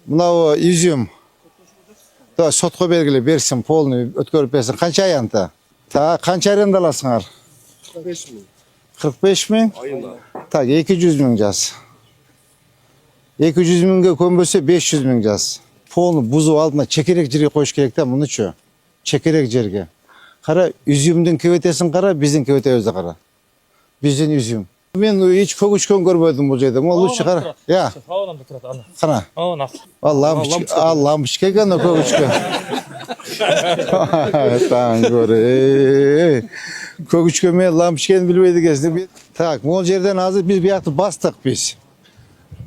Мынау üzüm. Да, сотқа белгілі берсін, полный өткөріп берсін. Қанша аянта? Та, қанша арендаласыңар? 45 мың. 45 мың? Айына. Так, 200 мың жаз. 200 мыңға көнбөсө 500 мың жаз. Полный бузу алдына чекерек жерге қойыш керек та, мұны чө? Чекерек жерге. Қара, üzümдің кеветесін қара, біздің кеветебізді қара. Біздің üzüm. Мен еш көгүчкөн көрмөдүм бұл жерде. Мол лучше қара. Я. Ауылында тұрады, ана. Қара. Ана. Лампочка гана көгүчкө. Таң көрі. Көгүчкө мен лампочканы билбейді кезінде. Так, мол жерден азыр біз бияқты бастық біз.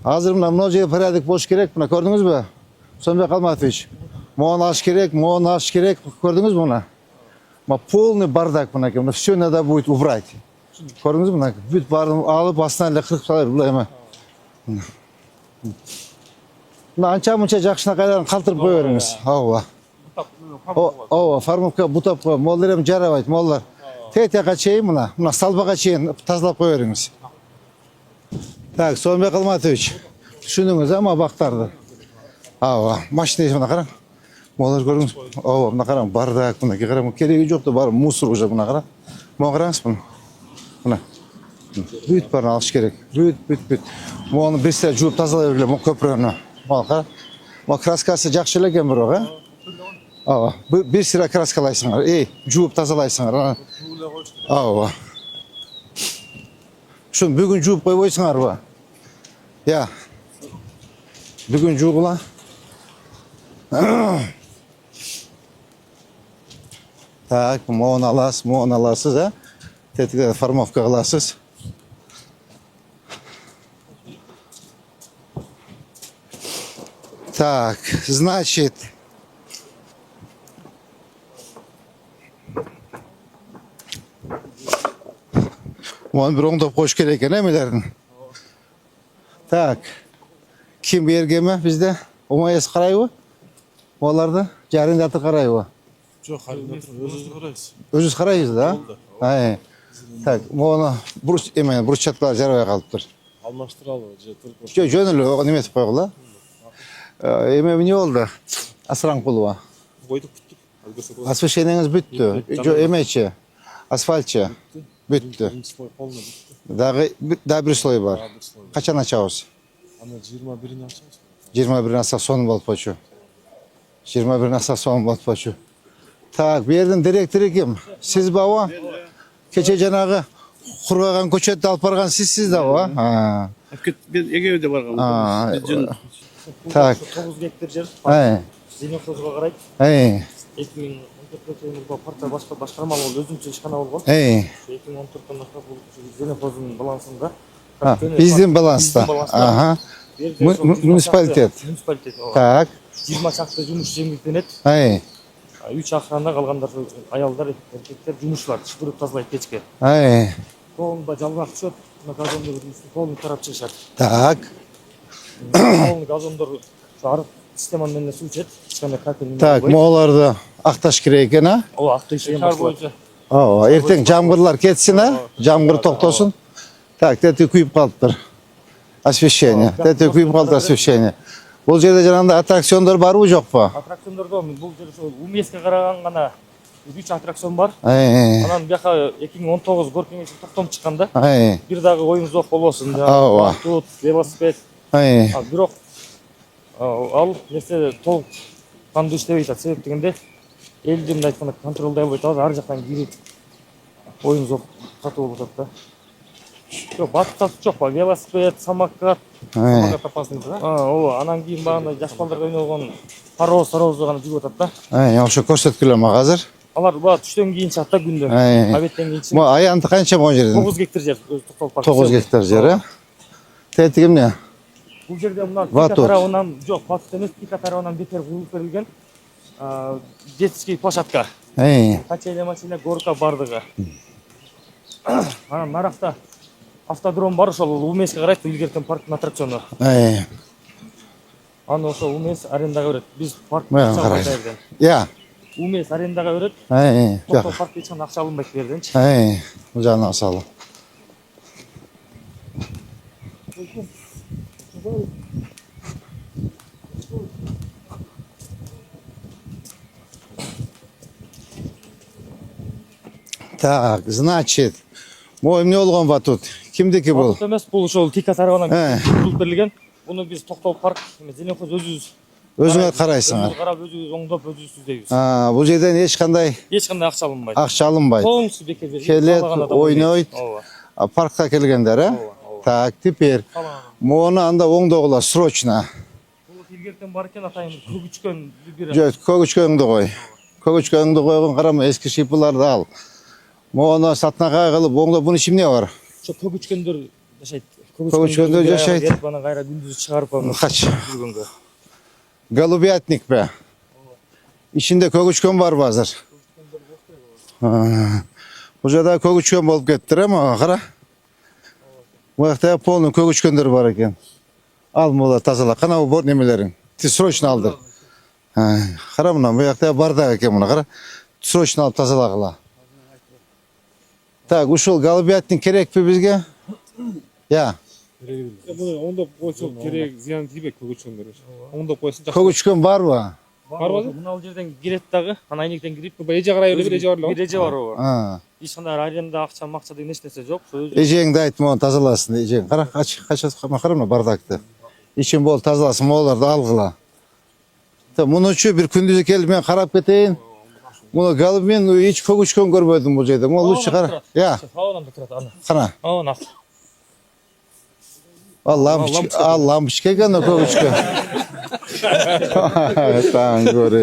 Азыр мына жерде порядок болуш керек. Мына көрдіңіз бе? Сомбек Алматович. Моны аш керек, моны аш керек. Көрдіңіз бе мына? Полный бардак мына. Все надо будет убрать. Көрдіңіз бе? Бүт барын алып астынан эле кыркып салар. Булай эме. Мына анча-мунча жакшына кайдан калтырып кое бериңиз. Ооба. Ооба, формовка бутап кой. Молдар эми жарабайт, молдар. Тетяга чейин мына салбага чейин тазалап кое бериңиз. Так, Сомбек Алматович. Түшүнүңүз ама бактарды. Ооба, машинеси мына караң. Молдар көрүңүз. Ооба, мына караң, бардак мына караң. Кереги жок да бар, мусор уже мына караң. Мына караңыз мына. Мына. Бүт барын алыш керек. Бүт. Моны бир сәт жууп тазалай бергиле, мо көпүрөнү. Мына кара. Мо краскасы жакшы эле экен бирок, а? Ооба, бир сыра краскалайсыңар. Жууп тазалайсыңар. Ооба. Шуну бүгүн жууп койбойсуңарбы? Я. Бүгүн жуугула. Так, мону аласыз, а? Тетиге формовка кыласыз. Так, значит, оны bir оңдоп коюш керек экен, эмелерин. Так, ким бергенме бизде? Оңайыз карайбы? Оларды жарындатып карайбы? Жоқ, өзіңіз қарайсыз. Өзүз карайбыз да? Так, мону бурчаткалар жарабай калыптыр. Алмаштыралы же түрк. Жö жөн эле неметип койгула. Эме эмне болду? Асраңкулова. Койдук бүттүк. Освещениеңиз бүттү. Жö эмечи? Асфальтчы? Бүттү. Биринчи слой полный бүттү. Дагы бир слой бар. Бир слой. Качан ачабыз? Аны 21-ни ачабыз. 21 аса сон болупочу. 21 аса сон болупочу. Так, бу жердин директору ким? Сиз баба? Кече жанагы кургаган көчөттү алып барган сизсиз да ба? Мен эгеуде баргам. Так. 9 гектар жер. Зеленхозго карайт. 2014 жылы партия башкарма болду, өзүнчө ишкана болгон. 2014 баштап бул Зеленхоздун балансында. Биздин баланста. Муниципалитет. Так. 20 чакты жумуш жеңилденет. 3 охрана, калгандар аялдар, эркектер жумушчулар түшүрүп тазалайт кечке. Толунда жалгак түшөт, газондор толун тарап чыгышат. Так. Толун газондор арык система менен суу ичет, ичкенде капель. Так, моолорду акташ керек экен, а? Ооба, акташ боюнча. Ооба, эртең жамгырлар кетсин, а? Жамгыр токтосун. Так, тети күйүп калыптыр. Освещение. Тети күйүп калды освещение. Бул жерде жанагындай аттракциондор барбы, жокпу? Аттракциондордо бул жерде УМСке караган гана 3 аттракцион бар. Анан бияка 2019 горкиң үчүн токтом чыкканда, бир дагы оюн зок болбосун. Тут велосипед. Бирок ал нерсе толук кандуу иштебей атат. Себеп дегенде элди мындай айтканда контролдой албай атат, ар жактан кирип оюн зок катуу болуп атат да. Жок, баткат жок, велосипед, самокат. Самокат опасный да? Ооба, анан кийин багында жаш балдарга ойногон пароз гана жүрүп атат да. Ошо көрсөткүлө ма азыр? Алар түштөн кийин чыгат да күндө. Абеттен кийин. Мо аянты канча могу жерден? 9 гектар жер, токтолуп бар. 9 гектар жер, э? Тети эмне? Бул жерде мына пика тарабынан жок, батут эмес, пика тарабынан бетер куюлуп берилген детский площадка. Качеля машина, горка бардыгы. Анан наракта автодром бар, ошол УМСке карайт, илгерткен парктын аттракциону. Аны ошо УМС арендага берет. Биз парк берден. Я. УМС арендага берет. Токтол паркка эч кандай акча алынбайт берденчи. Бул жагынан салып. Так, значит, мой эмне болгон батут? Кимдики бул? Батут эмес, бул ошол Тика тарабынан бузулуп берилген. Буну биз Токтогул парк Зеленкөз Өзүңөр карайсыңар. Өзүбүз карап, өзүбүз оңдоп, өзүбүз түзөйбүз. Бул жерден эч кандай Акча алынбайт. акча алынбайт. Коңсуз бекер берилген. Келет, ойнойт. Паркка келгендер, Так, теперь мону анда оңдогула срочно. Бул илгертен бар экен атайын көгүчкөн бир. Жок, көгүчкөңдү кой. Көгүчкөңдү койгон, карама эски шипыларды ал. Мону сатнага кылып оңдоп, бунун ичинде бар. Ошо көгүчкөндөр жашайт. Көгүчкөндөр жашайт. Бана кайра күндүз чыгарып Кач. жүргөнгө. Голубятник бе. İçinde kөгүчкөн бар азыр. Бул жерде көгүчкөн болуп кеттир, кара. Бул жакта полный көгүчкөндөр бар экен. Ал мола тазала. Кана бул немелериң? Ти срочно алдыр. Кара мына, бул жакта бардак экен мына, кара. Срочно алып тазалагыла. Так, ушул голубятник керекпи бизге? Я. Bunu oңдоп койсок керек, зыян тийбек көгүчкөндөр. Оңдоп койсун жакшы. Көгүчкөн барбы? Барбы? Мына жерден кирет дагы, ана айнектен кирип. Эже карай эле, эже бар эле. Бир эже бар ооба. Эч кандай аренда акча деген эч нерсе жок. Эжеңди айтып мону тазаласын, эжең. Кара, кара мына бардакты. Ичин бол тазаласын, могуларды алгыла. Мунучу бир күндүз келип мен карап кетейин. Муну галып мен эч көгүчкөн көрбөдүм бул жерде. Муну лучше кара. Я. Фаунамда турат ана. Кана. Ана. Лампочка экен көгүчкөн. Таңгөрү.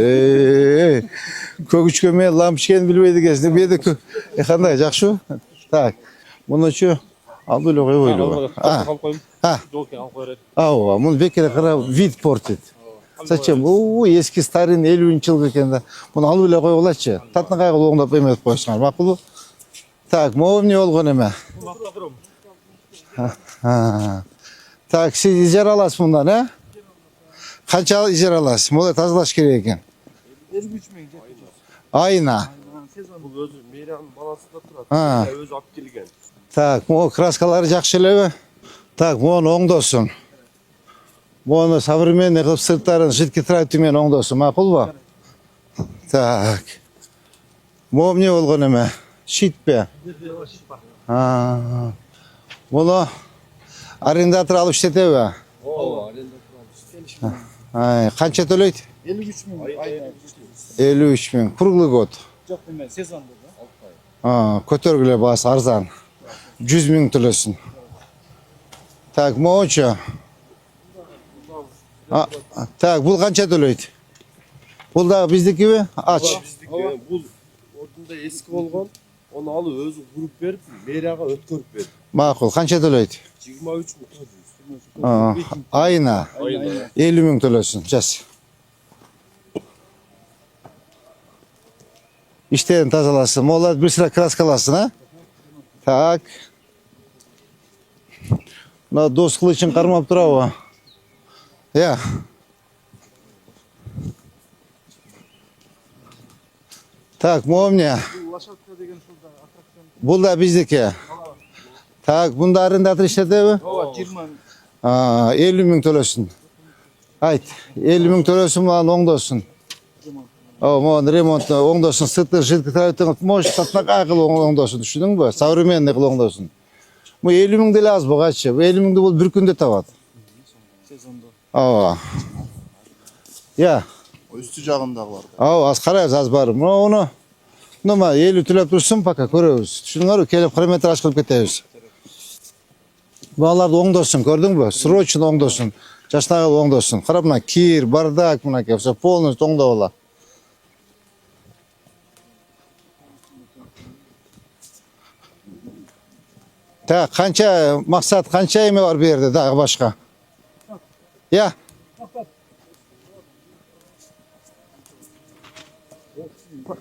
Көгүчкөн мен лампочканы билбейт экенсиң. Бу жерде кандай жакшыбы? Так. Мунучу алып эле койбойлубу? Алып коюм. Жолке алып коер. Ооба, муну бекер кара вид портит. Зачем? Эски старин 50-жылкы жылкы экен да. Муну алып эле койгулачы. Татны кайгыл оңдоп эметип коюшуңар, макулбу? Так, могу эмне болгон эме? Так, сиз ижара аласыз мындан, Канча ижара аласыз? Муну тазалаш керек экен. 53 миң жетти. Айына. Бул өзү Мейранын баласында турат. Өзү алып келген. Так, могу краскалары жакшы элеби? Так, мону оңдосун. Мону современный кылып сырттарын жидкий трактор менен оңдосун, макулбу? Так. Могу эмне болгон эме? Шитпи? Муну арендатор алып иштетеби? Ооба, арендатор. Канча төлөйт? 53 миң айына. 53 миң. Круглый год. Жок эме, сезонда да. Көтөргүлө баасы арзан. 100 миң төлөсүн. Так, могучу. Так, бул канча төлөйт? Бул дагы биздикиби? Ач. Бул ордунда эски болгон. Onu alıp özü kurup verip Meyraga ötkörüp verip. Макул, канча төлөйт? 23 mutlu. Айына 50 миң төлөсүн. Жас. İşten тазаласын. Молар бир sıra краскаласын, Так. Мына дос кылычын кармап турабы? Я. Так, могу эмне? Бул да биздики. Так, бунда арендатор иштетеби? Ооба, 20 миң. 50 миң төлөсүн. Айт, 50 миң төлөсүн, маған оңдосун. Маған ремонт оңдосун, сырты жидкий трактор, может, татнакай кылып оңдосун, түшүнүңбү? Современный кылып оңдосун. Бу 50 миң деле аз бугачы. 50 миңди бул бир күндө табат. Сезонда. Ооба. Я. Үстү жагындагылар. Az карайбыз, аз бар. Муну 50 төлөп турсун, пока көрөбүз. Түшүнүңөр, келип параметр ачкылып кетебиз. Баларды оңдосун, көрдүңбү? Срочно оңдосун. Жашнагы оңдосун. Кара мына кир, бардак мынакей, все полностью оңдоп ала. Так, канча максат, канча эме бар бу жерде дагы башка? Я.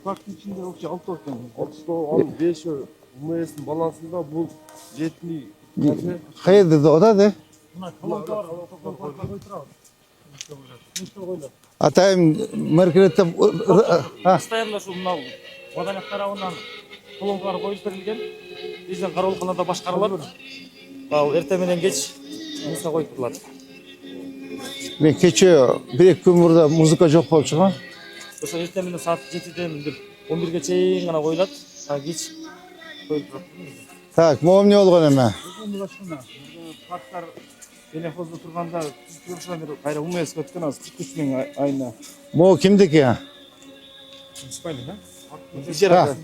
Parkın içinde yok ki 6 ortam. 6 5 UMS'nin balansında bu jetli kafe. Кайерде о да, де? Атайым маркетте Постоянно ушул мына Баданак тарабынан колонкалар коюп берилген. Биздин кароолканада башкарылат. Ал эртең менен кеч музыка коюп турулат. мен кече 1-2 күн мурда музыка жок болуп чыккан. Ошо эртең менен саат 7ден 11ге чейин гана коюлат. Кеч Так, могу эмне болгон эме? Парктар Белехозда турганда турушан бери кайра УМС өткөн азыр 43 миң айына. Могу кимдики?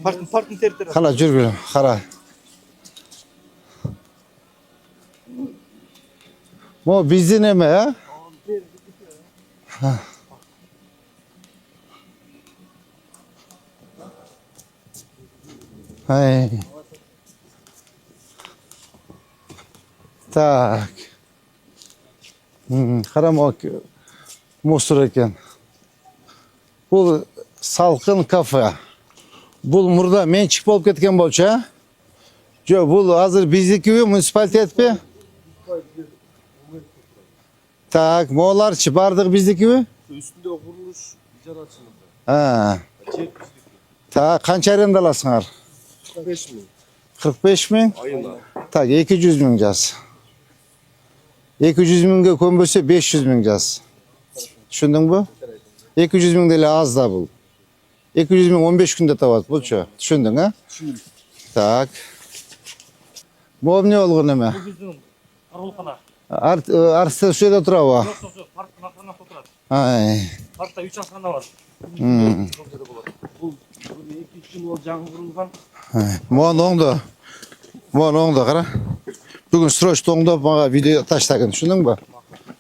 Парктын территориясы. Кара жүргүлө, кара. Могу биздин эме, Ай. Так. Кара могу мусор экен. Бул салкын кафе. Бул мурда менчик болуп кеткен болчу, а? Жок, бул азыр биздикиби, муниципалитетпи? Так, мооларчы бардыгы биздикиби? Üstünde kuruluş icarachılığı. Çek Так, канча арендаласыңар? 45 bin 45 миң? ayında. Так, 200 миң жаз. 200 миңге көнбөсө 500 миң жаз. Түшүндүңбү? 200 миң деле аз да бул. 200 миң 15 күндө табат булчу. Түшүндүң, а? Так. Могу эмне болгон эме? Бул биздин кароолкана. Арсы ушерде турабы? Жок, жок, парктын акырына турат. Ай. Паркта 3 асхана бар. Бул 2-3 жыл болуп жаңы курулган. Могу оңдо, кара. Бүгүн срочно оңдоп мага видео таштагын, түшүндүңбү?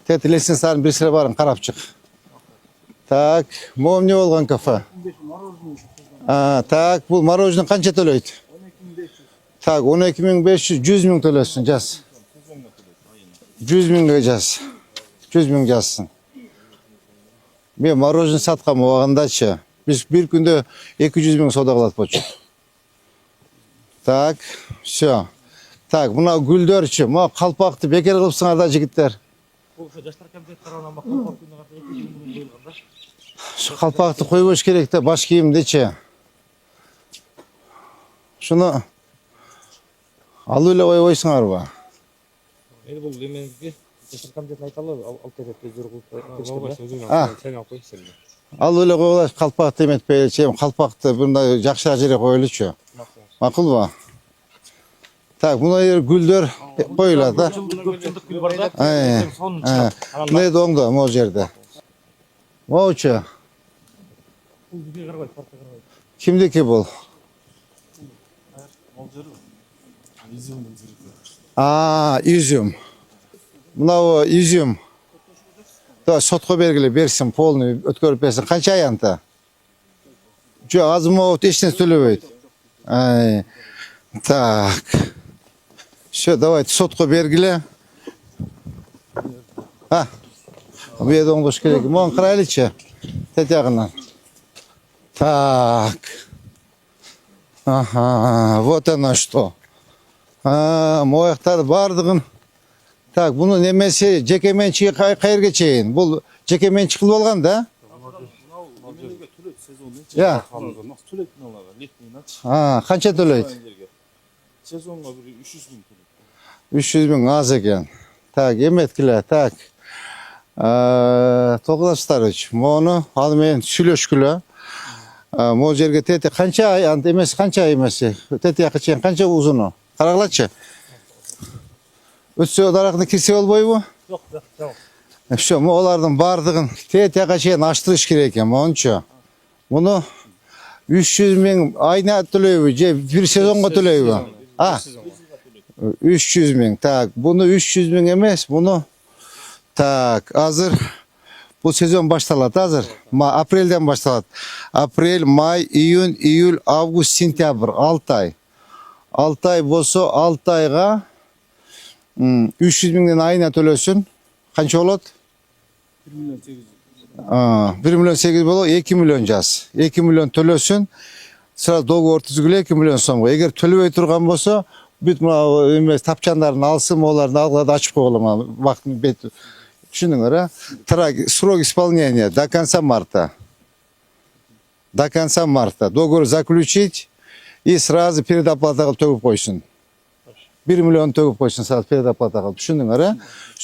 Тет лестницанын бир сыра барын карап чык. Так, могу эмне болгон кафе? Так, бул мороженое канча төлөйт? 12.500. Так, 12.500, 100 миң төлөсүн, жаз. 100 миңге жаз. 100 миң жазсын. Мен мороженое саткам убагындачы. Биз бир күндө 200 миң соода кылат болчу. Так, всё. Так, мына гүлдөрчү, могу калпакты бекер кылыпсыңар да жигиттер. Бул ошо жаштар комитети тарабынан бакылап күнү карта 200 миң коюлган да. Şu kalpakты койбош керек да, баш кийимдичи. Шуну алып эле койбойсуңарбы? Эми бул эменики жаштар комитетине айталы, алып кетет өздөрү кылып кетишти. Sen al koy sen de. Алып эле койгула, калпакты эметпейли, калпакты мындай жакшыраак жерге коелучу. Макулбу? Так, мына жер гүлдөр коюлат да. Көп жылдык гүл бар да. Сонун Мына чыгат. оңдо, могу жерде. Могучу, Бул бизге карабайт, паркка карабайт. кимдики бул? İzmir'in zirvesi. Üzüm. Мына üzüm. Да, сотко бергиле, берсин, полный өткөрүп берсин. Канча аянта? Жок, азыр могу эч нерсе төлөбөйт. Ай. Так. Всё, давайте сотко бергиле. Бу жерде оңдош керек. Могу карайлычы. Тет жагынан. Так. Ага, вот оно что. Мояктар бардыгын. Так, буну немеси жеке менчиге кайерге чейин? Бул жеке менчик кылып алган да? Я. Nasıl tületin onlara? Letmeyin aç. Канча төлөйт? Sezonla bir 300 bin tület. 300 миң аз экен. Так, эметкиле, так. Толкудаштарыч, мону ал менен сүйлөшкүлө. Могу жерге тете канча аянт эмес, канча эмеси? Тете жака чейин канча узуну? Карагылачы. Өтсө даракына кирсе болбойбу? Жок, жок. Всё, олардын бардыгын тете жака чейин аштырыш керек экен, мончу. Муну 300 миң айына төлөйбү же бир сезонго төлөйбү? 300 миң. Так, буну 300 миң эмес, буну так, азыр бул сезон башталат азыр. Апрелден башталат. Апрель, май, июнь, июль, август, сентябрь, 6 ай. 6 ай болсо 6 айга 300 миңден айына төлөсүн. Канча болот? 1 milyon 800. 1 миллион 8 боло 2 миллион жаз. 2 миллион төлөсүн. Сразу договор түзгүлө 2 миллион сомго. Эгер төлөбөй турган болсо, бүт мына эмес тапчандарын алсын, оларды алгыда ачып койгула вакыттын бет. Түшүндүңөр, срок исполнения до конца марта. До конца марта. Договор заключить и сразу предоплата кылып төгүп койсун. 1 миллион төгүп койсун сразу предоплата кылып. Түшүндүңөр,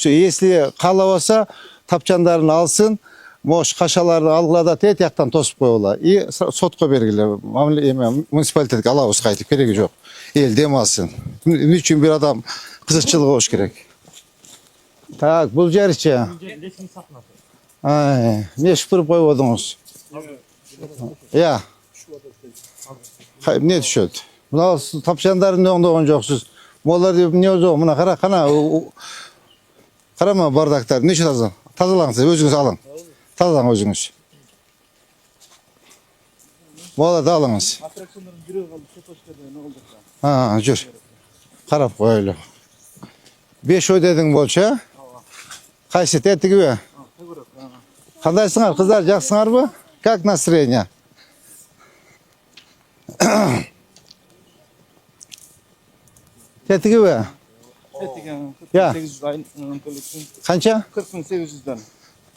Если каалабаса тапчандарын алсын, Moş kaşalarda algılada tetiyaktan tosup koyula. İyi sotko belgile. Munisipalitetke alabız kaytıp keregi yok. El demalsın. Niçin bir adam kızıkçılığı hoş gerek. Tak, bul jerçe. Resmi sahnası. Ay, ne şıpırıp koyvodunuz? Ya. Ne düşödü? Buna tapşanların ne onda on joksuz. Moğollar diyor ne oldu? Buna kara kana. Karama bardaklar. Ne şu tazı? Tazılanız, özünüz alın. Tazılan özünüz. Moğollar da alınız. Atraksiyonların biri kaldı. Çok hoş geldin. Ne oldu? Ha, jür. Karap koy öyle. 5 oy dedin bolça. Kayсы tetti gibi. Kandaysınlar kızlar, jaksınlar mı? Как настроение? Tetti gibi. Ya. 800 ayın koleksiyon. Kança? 40.800'den.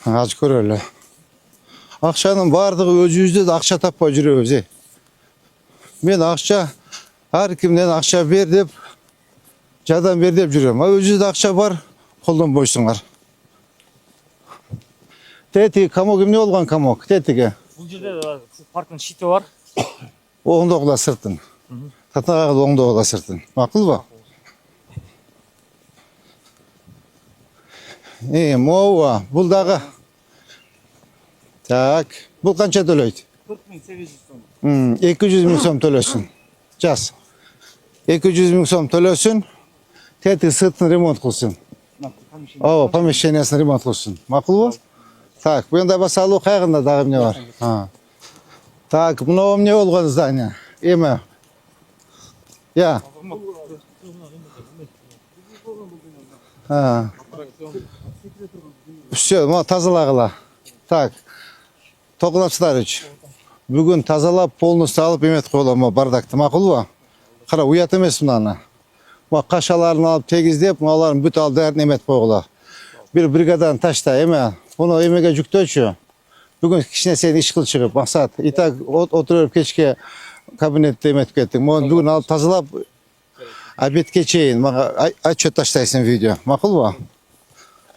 Az kör öyle. Akşanın bardığı özüzde de akça tappa жүрөбүz. Men akça har kimden akça ber dep жадан бер деп жүрөм. Өзүдө акча бар, колдон бойсуңар. Тети камок эмне болгон камок? Тетиге. Бул жерде парктын шити бар. Оңдогула сыртын. Татнага оңдогула сыртын. Макулбу? Мова, бул дагы. Так, бул канча төлөйт? 40.800 сом. 200 миң сом төлөсүн. Жаз. 200 миң сом төлөсүн. Тети сыртын ремонт кылсын. Ооба, помещениясын ремонт кылсын. Макулбу? Так, бундай басалуу кайгында дагы эмне бар? Так, мына эмне болгон здание? Эме. Я. Все, мына тазалагыла. Так. Токтолапсыздарчы. Бүгүн тазалап, полностью алып эметип коелам бардакты. Макулбу? Кара, уят эмес мынаны. Ма кашаларын алып тегиздеп, маларын бүт алып дәрін эметип койгула. Bir brigadan taşta eme. Bunu emege жүктөөчү. Бүгүн кичине сен иш кылып чыгып, максат. Итак отуруп кечке кабинетте эметип кеттим. Мону бүгүн алып тазалап обедке чейин мага отчет таштайсың видео. Макулбу?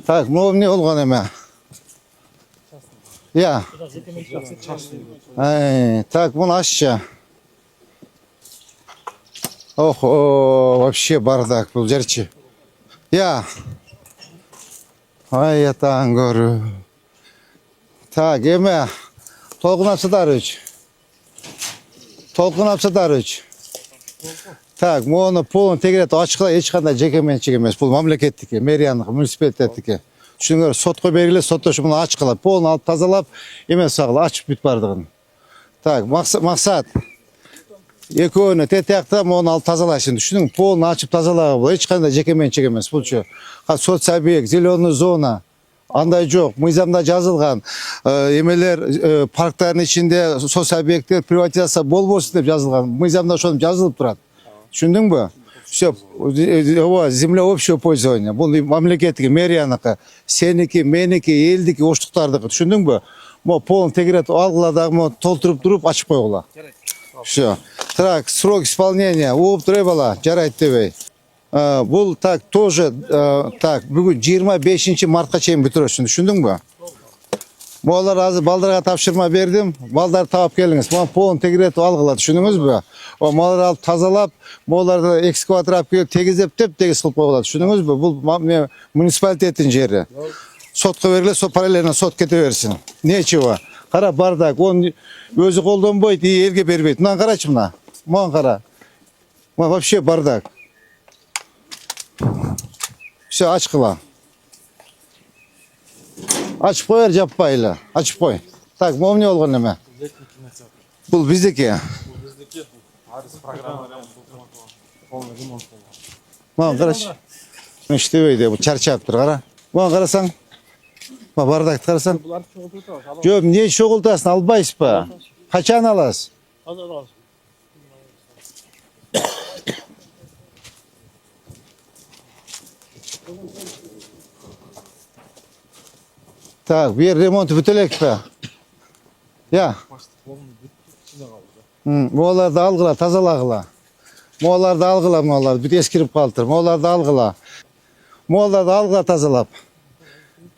Так, могу эмне болгон эме? Я. Так, муну аччы. Ох, вообще бардак бул жерчи. Я. Ай, атаң көрү. Так, эме. Толкунапсыздарчы. Толкунапсыздарчы. Так, мону полун тегерет ачкыла эч кандай жеке менчик эмес. Бул мамлекеттики, мэрияныкы, муниципалитеттики. Түшүнүңөр, сотко бергиле, соттошу муну ачкыла, полун алып тазалап, эмес сагыла, ачып бүт бардыгын. Так, максат. Экөөнү тетиякта мону алып тазалайсың. Түшүнүң, полун ачып тазалагы бул эч кандай жеке менчик эмес. Булчу соцобъект, зеленый зона, андай жок. Мыйзамда жазылган. Эмелер парктардын ичинде соцобъекттер приватизация болбосун деп жазылган. Мыйзамда ошону жазылып турат. Түшүндүңбү? Все, земля общего пользования. Бул мамлекеттики, мэрияныкы, сеники, меники, элдики, оштуктардыкы. Түшүндүңбү? Мо полун тегерет алгыла дагы толтуруп туруп ачып койгула. Все. Так, срок исполнения. Ууп требала, жарайт дебей. Бул так тоже так, бүгүн 25 мартка чейин бүтүрөсүн. Түшүндүңбү? Моалар азыр балдарга тапшырма бердим. Балдар таап келиңиз. Мына полун тегерет алгыла. Түшүндүңүзбү? Малар алып тазалап, маларды экскаватор алып келип тегиздеп тегиз кылып койгула. Түшүндүңүзбү? Бул муниципалитеттин жери. Сотко бергиле, параллельно сот кете берсин. Нечего. Кара бардак, он өзү колдонбойт, элге бербейт. Мына карачы мына. Мына кара. Мына вообще бардак. Все, ачкыла. Ачып коер, жаппайлы. Ачып кой. Так, могу эмне болгон эме? Бул биздики. Мына карачы. Иштебейт, бул чарчаптыр, кара. Мына карасаң. Мына бардакты карасаң. Жок, эмне чогултасың, албайсызбы? Качан аласыз? Азыр аласыз. Так, bir ремонт бүтелekпи? Я. Moğolарды алгыла, тазалагыла. Moğolарды алгыла, moğolарды бүт эскирип калыптыр. Moğolарды алгыла. Moğolарды алгыла тазалап.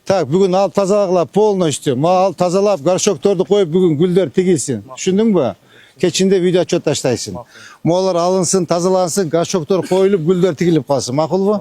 Так, бүгін алып тазалағыла полностью. Ал тазалап, горшокторды қойып, бүгін гүлдер тігілсін. Düşündün mü? Keçinde video отчет таштайсың. Молар алынсын, тазалансın, горшоктор қойылып, гүлдер тігіліп қалсын. Мақұл bu?